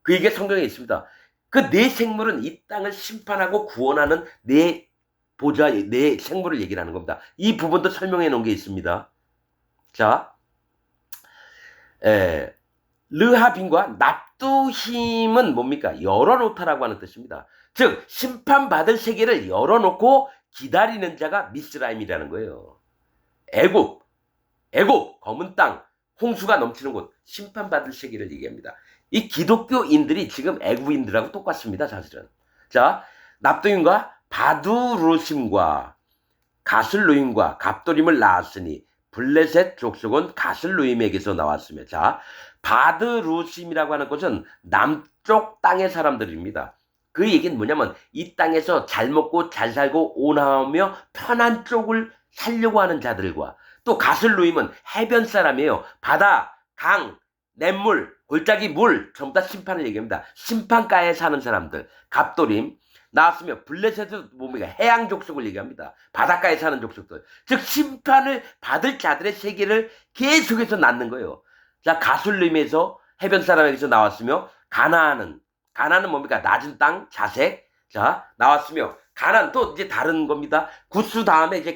그 얘기가 성경에 있습니다. 그 네 생물은 이 땅을 심판하고 구원하는 네 보좌, 네 생물을 얘기를 하는 겁니다. 이 부분도 설명해 놓은 게 있습니다. 자, 르하빔과 납두힘은 뭡니까? 열어놓다라고 하는 뜻입니다. 즉 심판받을 세계를 열어놓고 기다리는 자가 미스라임이라는 거예요. 애굽 검은 땅, 홍수가 넘치는 곳, 심판받을 세계를 얘기합니다. 이 기독교인들이 지금 애굽인들하고 똑같습니다. 사실은. 자, 납두힘과 바두루심과 가슬루임과 갑도림을 낳았으니 블레셋 족속은 가슬루임에게서 나왔으며. 자, 바드루심이라고 하는 것은 남쪽 땅의 사람들입니다. 그 얘기는 뭐냐면 이 땅에서 잘 먹고 잘 살고 온화하며 편한 쪽을 살려고 하는 자들과, 또 가슬루임은 해변 사람이에요. 바다, 강, 냇물, 골짜기 물 전부 다 심판을 얘기합니다. 심판가에 사는 사람들. 갑도림 나왔으며 블레셋은 뭡니까? 해양 족속을 얘기합니다. 바닷가에 사는 족속들. 즉 심판을 받을 자들의 세계를 계속해서 낳는 거예요. 자, 가술림에서 해변 사람에게서 나왔으며 가나안은 뭡니까? 낮은 땅, 자색. 자, 나왔으며 가나안 또 이제 다른 겁니다. 구스 다음에 이제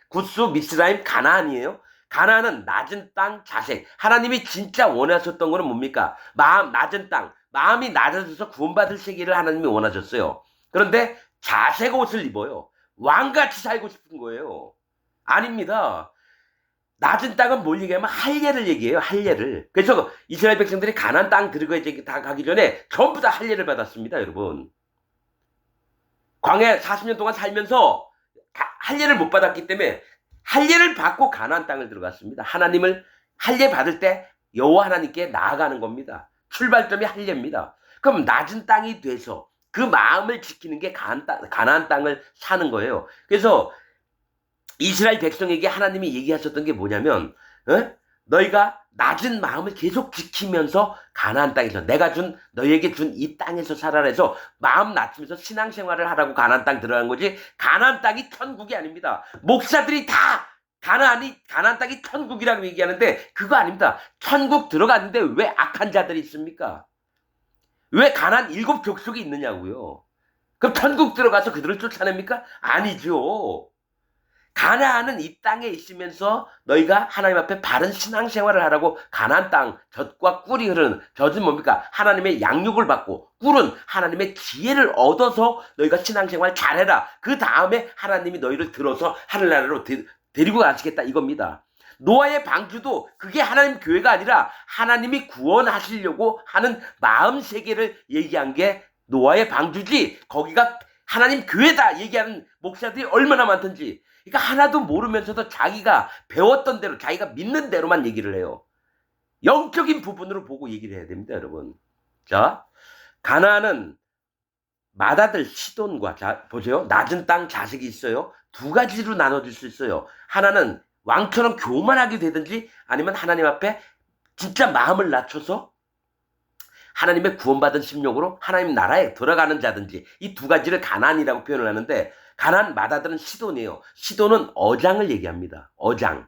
구스, 미스라임, 가나안이에요. 가나안은 낮은 땅, 자색. 하나님이 진짜 원하셨던 거는 뭡니까? 낮은 땅. 마음이 낮아져서 구원받을 세계를 하나님이 원하셨어요. 그런데 자색 옷을 입어요. 왕같이 살고 싶은 거예요. 아닙니다. 낮은 땅은 뭘 얘기하면 할례를 얘기해요. 할례를. 그래서 이스라엘 백성들이 가나안 땅 들어가기 다 가기 전에 전부 다 할례를 받았습니다. 여러분. 광야 40년 동안 살면서 할례를 못 받았기 때문에 할례를 받고 가나안 땅을 들어갔습니다. 하나님을 할례 받을 때 여호와 하나님께 나아가는 겁니다. 출발점이 할례입니다. 그럼 낮은 땅이 돼서 그 마음을 지키는 게 가나안 땅을 사는 거예요. 그래서 이스라엘 백성에게 하나님이 얘기하셨던 게 뭐냐면, 너희가 낮은 마음을 계속 지키면서 가나안 땅에서 내가 너희에게 준 이 땅에서 살아라 해서 마음 낮추면서 신앙생활을 하라고 가나안 땅 들어간 거지. 가나안 땅이 천국이 아닙니다. 목사들이 다 가나안 땅이 천국이라고 얘기하는데 그거 아닙니다. 천국 들어갔는데 왜 악한 자들이 있습니까? 왜 가나안 7 족속이 있느냐고요. 그럼 천국 들어가서 그들을 쫓아냅니까? 아니죠. 가나안은 이 땅에 있으면서 너희가 하나님 앞에 바른 신앙생활을 하라고 가나안 땅, 젖과 꿀이 흐르는, 젖은 뭡니까? 하나님의 양육을 받고, 꿀은 하나님의 지혜를 얻어서 너희가 신앙생활 잘해라. 그 다음에 하나님이 너희를 들어서 하늘나라로 데리고 가시겠다 이겁니다. 노아의 방주도 그게 하나님 교회가 아니라 하나님이 구원하시려고 하는 마음 세계를 얘기한 게 노아의 방주지, 거기가 하나님 교회다 얘기하는 목사들이 얼마나 많던지. 그러니까 하나도 모르면서도 자기가 배웠던 대로, 자기가 믿는 대로만 얘기를 해요. 영적인 부분으로 보고 얘기를 해야 됩니다, 여러분. 자, 가나안은 맏아들 시돈과, 자, 보세요. 낮은 땅 자식이 있어요. 두 가지로 나눠질 수 있어요. 하나는 왕처럼 교만하게 되든지, 아니면 하나님 앞에 진짜 마음을 낮춰서 하나님의 구원받은 심령으로 하나님 나라에 들어가는 자든지, 이 두 가지를 가나안이라고 표현을 하는데, 가나안 맏아들은 시돈이에요. 시돈은 어장을 얘기합니다. 어장은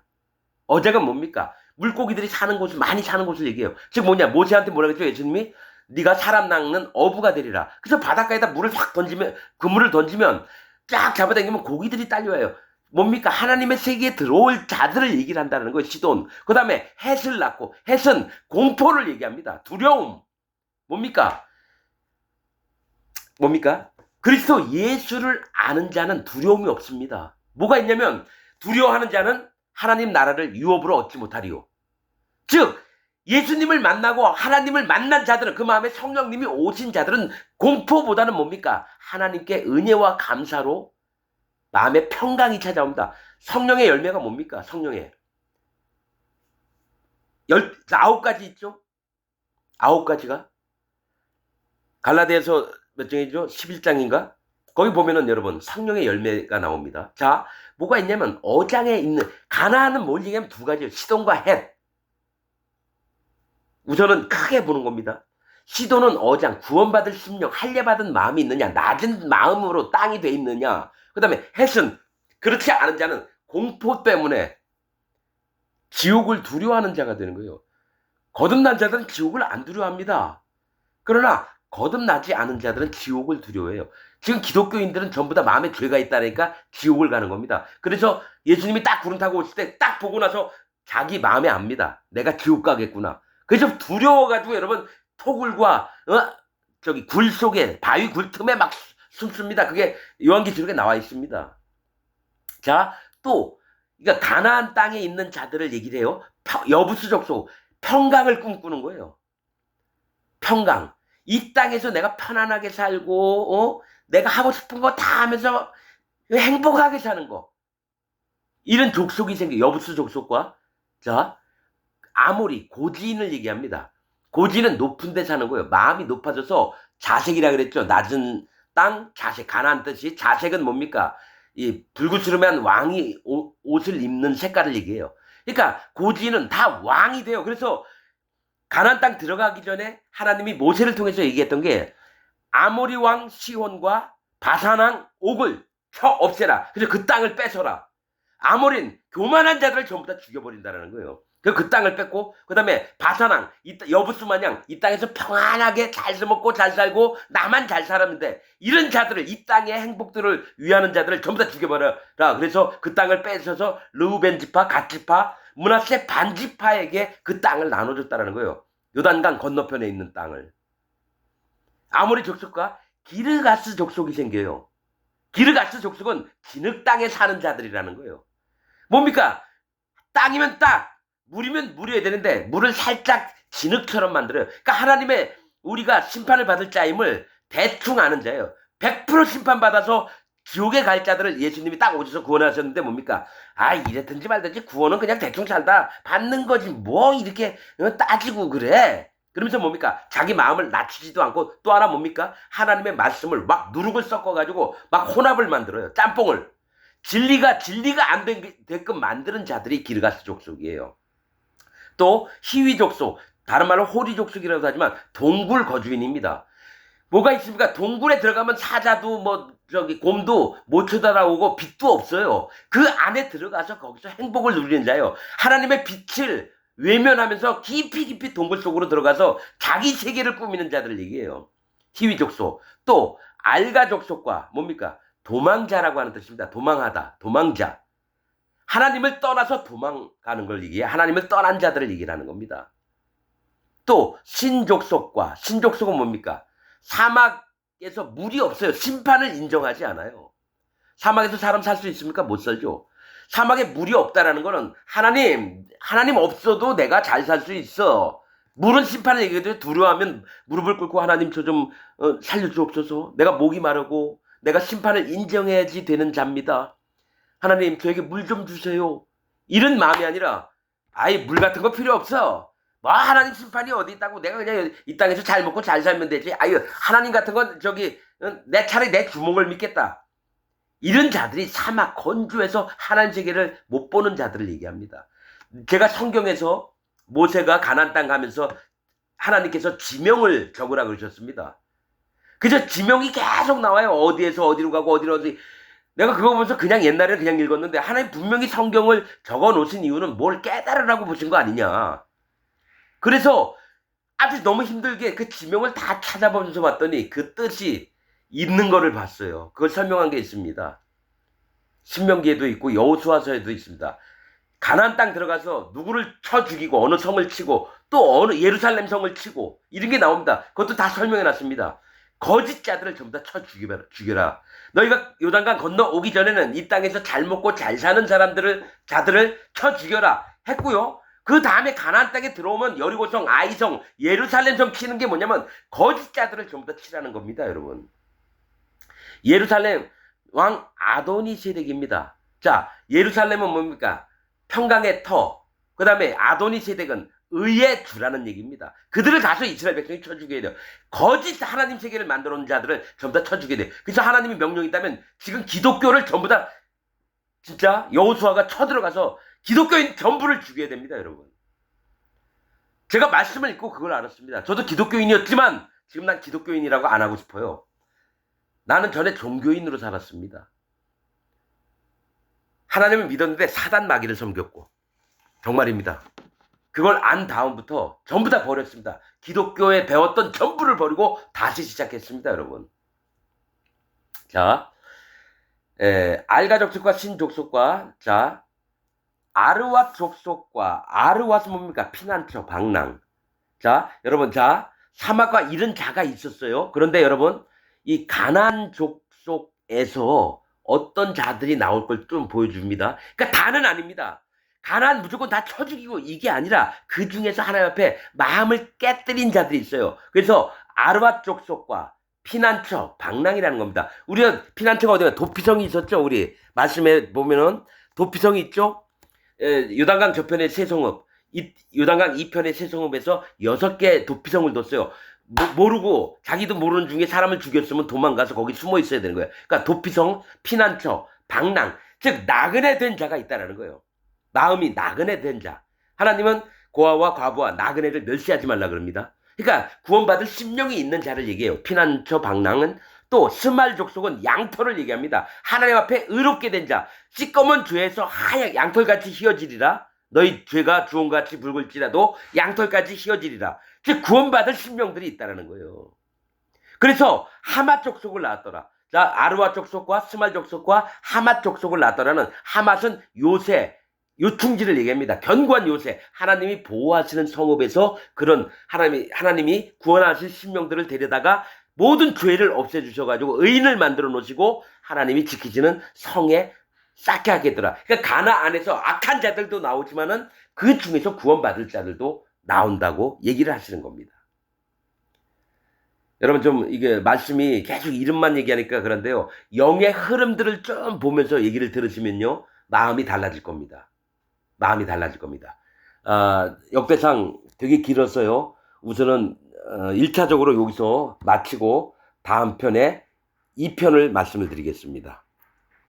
뭡니까? 물고기들이 사는 곳을, 많이 사는 곳을 얘기해요. 즉 뭐냐? 모세한테 뭐라고 했죠? 예수님이 네가 사람 낚는 어부가 되리라. 그래서 바닷가에다 물을 확 던지면, 그물을 던지면 쫙 잡아당기면 고기들이 딸려와요. 뭡니까? 하나님의 세계에 들어올 자들을 얘기를 한다는 거예요. 시돈. 그 다음에 헷을 낳고, 헷은 공포를 얘기합니다. 두려움. 뭡니까? 그리스도 예수를 아는 자는 두려움이 없습니다. 뭐가 있냐면 두려워하는 자는 하나님 나라를 유업으로 얻지 못하리요. 즉 예수님을 만나고 하나님을 만난 자들은, 그 마음에 성령님이 오신 자들은 공포보다는 뭡니까? 하나님께 은혜와 감사로 마음의 평강이 찾아옵니다. 성령의 열매가 뭡니까? 성령의 9가지 있죠? 9가지가 갈라디아서 몇 장이죠? 11장인가? 거기 보면은 여러분 성령의 열매가 나옵니다. 자, 뭐가 있냐면 어장에 있는, 가나안은 뭘 얘기하면 2가지예요. 시돈과 헷. 우선은 크게 보는 겁니다. 시돈은 어장, 구원받을 심령, 할례받은 마음이 있느냐, 낮은 마음으로 땅이 돼 있느냐. 그 다음에 헷은 그렇지 않은 자는 공포 때문에 지옥을 두려워하는 자가 되는 거예요. 거듭난 자들은 지옥을 안 두려워합니다. 그러나 거듭나지 않은 자들은 지옥을 두려워해요. 지금 기독교인들은 전부 다 마음에 죄가 있다니까 지옥을 가는 겁니다. 그래서 예수님이 딱 구름 타고 오실 때 딱 보고 나서 자기 마음에 압니다. 내가 지옥 가겠구나. 그래서 두려워가지고 여러분 토굴과 굴 속에, 바위 굴 틈에 막 숨습니다. 그게 요한계시록에 나와 있습니다. 자, 또 그러니까 가나안 땅에 있는 자들을 얘기를 해요. 여부수 족속, 평강을 꿈꾸는 거예요. 평강. 이 땅에서 내가 편안하게 살고 내가 하고 싶은 거 다 하면서 행복하게 사는 거. 이런 족속이 생겨. 여부수 족속과, 자, 아모리, 고지인을 얘기합니다. 고지는 높은 데 사는 거예요. 마음이 높아져서, 자색이라 그랬죠. 낮은 땅, 자색, 가나안 뜻이. 자색은 뭡니까? 이 불구스름한 왕이 옷을 입는 색깔을 얘기해요. 그러니까 고지는 다 왕이 돼요. 그래서 가나안 땅 들어가기 전에 하나님이 모세를 통해서 얘기했던 게, 아모리 왕 시혼과 바산 왕 옥을 쳐 없애라. 그래서 그 땅을 뺏어라. 아모린 교만한 자들을 전부 다 죽여버린다는 거예요. 그 땅을 뺏고, 그 다음에 바산 왕, 여부수 마냥 이 땅에서 평안하게 잘 먹고 잘 살고 나만 잘 살았는데, 이런 자들을, 이 땅의 행복들을 위하는 자들을 전부 다 죽여버려라. 그래서 그 땅을 뺏어서 르우벤 지파, 갓 지파, 므낫세 반 지파에게 그 땅을 나눠줬다는 거예요. 요단강 건너편에 있는 땅을. 아모리 족속과 기르가스 족속이 생겨요. 기르가스 족속은 진흙 땅에 사는 자들이라는 거예요. 뭡니까? 땅이면 땅, 물이면 물이어야 되는데 물을 살짝 진흙처럼 만들어요. 그러니까 하나님의, 우리가 심판을 받을 자임을 대충 아는 자예요. 100% 심판받아서 지옥에 갈 자들을 예수님이 딱 오셔서 구원하셨는데 뭡니까? 이랬든지 말든지 구원은 그냥 대충 살다 받는 거지 뭐 이렇게 따지고 그래. 그러면서 뭡니까? 자기 마음을 낮추지도 않고, 또 하나 뭡니까? 하나님의 말씀을 막 누룩을 섞어가지고 막 혼합을 만들어요. 짬뽕을. 진리가 안 되게끔 만드는 자들이 기르가스 족속이에요. 또 히위 족속, 다른 말로 호리 족속이라고 하지만 동굴 거주인입니다. 뭐가 있습니까? 동굴에 들어가면 사자도 곰도 못 쳐다보고 빛도 없어요. 그 안에 들어가서 거기서 행복을 누리는 자예요. 하나님의 빛을 외면하면서 깊이 동굴 속으로 들어가서 자기 세계를 꾸미는 자들을 얘기해요. 히위 족속. 또 알가 족속과 뭡니까? 도망자라고 하는 뜻입니다. 도망하다, 도망자. 하나님을 떠나서 도망가는 걸 얘기해요. 하나님을 떠난 자들을 얘기하는 겁니다. 또 신족속과, 신족속은 뭡니까? 사막에서 물이 없어요. 심판을 인정하지 않아요. 사막에서 사람 살 수 있습니까? 못 살죠. 사막에 물이 없다라는 거는 하나님 없어도 내가 잘 살 수 있어. 물은 심판을 얘기해도 두려워하면 무릎을 꿇고 하나님 저 좀 살려주옵소서. 내가 목이 마르고 내가 심판을 인정해야지 되는 자입니다. 하나님 저에게 물 좀 주세요. 이런 마음이 아니라 물 같은 거 필요 없어. 하나님 심판이 어디 있다고, 내가 그냥 이 땅에서 잘 먹고 잘 살면 되지. 하나님 같은 건 내 차라리 내 주먹을 믿겠다. 이런 자들이 사막 건조해서 하나님 세계를 못 보는 자들을 얘기합니다. 제가 성경에서 모세가 가나안 땅 가면서 하나님께서 지명을 적으라 그러셨습니다. 그래서 지명이 계속 나와요. 어디에서 어디로 가고 어디. 내가 그거 보면서 그냥 옛날에 그냥 읽었는데, 하나님 분명히 성경을 적어 놓으신 이유는 뭘 깨달으라고 보신 거 아니냐. 그래서 아주 너무 힘들게 그 지명을 다 찾아보면서 봤더니 그 뜻이 있는 거를 봤어요. 그걸 설명한 게 있습니다. 신명기에도 있고 여호수아서에도 있습니다. 가나안 땅 들어가서 누구를 쳐 죽이고 어느 성을 치고 또 어느 예루살렘 성을 치고 이런 게 나옵니다. 그것도 다 설명해 놨습니다. 거짓 자들을 전부 다 쳐 죽여라. 너희가 요단강 건너 오기 전에는 이 땅에서 잘 먹고 잘 사는 자들을 쳐 죽여라 했고요. 그 다음에 가나안 땅에 들어오면 여리고성, 아이성, 예루살렘성 치는 게 뭐냐면 거짓 자들을 전부 다 치라는 겁니다, 여러분. 예루살렘 왕 아도니세덱입니다. 자, 예루살렘은 뭡니까? 평강의 터. 그 다음에 아도니세덱은 의의 주라는 얘기입니다. 그들을 가서 이스라엘 백성이 쳐 죽여야 돼요. 거짓 하나님 세계를 만들어 놓은 자들을 전부 다 쳐 죽여야 돼요. 그래서 하나님이 명령이 있다면 지금 기독교를 전부 다 진짜 여호수아가 쳐들어가서 기독교인 전부를 죽여야 됩니다, 여러분. 제가 말씀을 읽고 그걸 알았습니다. 저도 기독교인이었지만 지금 난 기독교인이라고 안 하고 싶어요. 나는 전에 종교인으로 살았습니다. 하나님을 믿었는데 사단 마귀를 섬겼고 정말입니다. 그걸 안 다음부터 전부 다 버렸습니다. 기독교에 배웠던 전부를 버리고 다시 시작했습니다, 여러분. 자, 알가 족속과 신 족속과 자 아르왓 족속과 아르왓은 뭡니까? 피난처, 방랑. 자, 여러분, 자 사막과 이런 자가 있었어요. 그런데 여러분, 이 가나안 족속에서 어떤 자들이 나올 걸 좀 보여줍니다. 그러니까 다는 아닙니다. 가나안 무조건 다 쳐 죽이고 이게 아니라 그 중에서 하나님 앞에 마음을 깨뜨린 자들이 있어요. 그래서 아르밧 족속과 피난처, 방랑이라는 겁니다. 우리가 피난처가 어디가 도피성이 있었죠. 우리 말씀에 보면은 도피성이 있죠. 요단강 저편의 세성읍, 요단강 이편의 세성읍에서 6개 도피성을 뒀어요. 모르고 자기도 모르는 중에 사람을 죽였으면 도망가서 거기 숨어 있어야 되는 거예요. 그러니까 도피성, 피난처, 방랑, 즉 나그네 된 자가 있다라는 거예요. 마음이 나그네 된 자. 하나님은 고아와 과부와 나그네를 멸시하지 말라 그럽니다. 그러니까 구원받을 심령이 있는 자를 얘기해요. 피난처, 방랑은 또 스말 족속은 양털을 얘기합니다. 하나님 앞에 의롭게 된 자. 시꺼먼 죄에서 하얗 양털같이 휘어지리라. 너희 죄가 주홍같이 붉을지라도 양털같이 휘어지리라. 즉 구원받을 심령들이 있다라는 거예요. 그래서 하맛 족속을 낳았더라. 자, 아르와 족속과 스말 족속과 하맛 족속을 낳았더라는 하맛은 요새, 요충지를 얘기합니다. 견고한 요새, 하나님이 보호하시는 성읍에서 그런 하나님이 구원하실 신명들을 데려다가 모든 죄를 없애주셔가지고 의인을 만들어 놓으시고 하나님이 지키시는 성에 쌓게 하겠더라. 그러니까 가나 안에서 악한 자들도 나오지만은 그 중에서 구원받을 자들도 나온다고 얘기를 하시는 겁니다. 여러분 좀 이게 말씀이 계속 이름만 얘기하니까 그런데요. 영의 흐름들을 좀 보면서 얘기를 들으시면요. 마음이 달라질 겁니다. 마음이 달라질 겁니다. 역배상 되게 길었어요. 우선은 1차적으로 여기서 마치고 다음 편에 2편을 말씀을 드리겠습니다.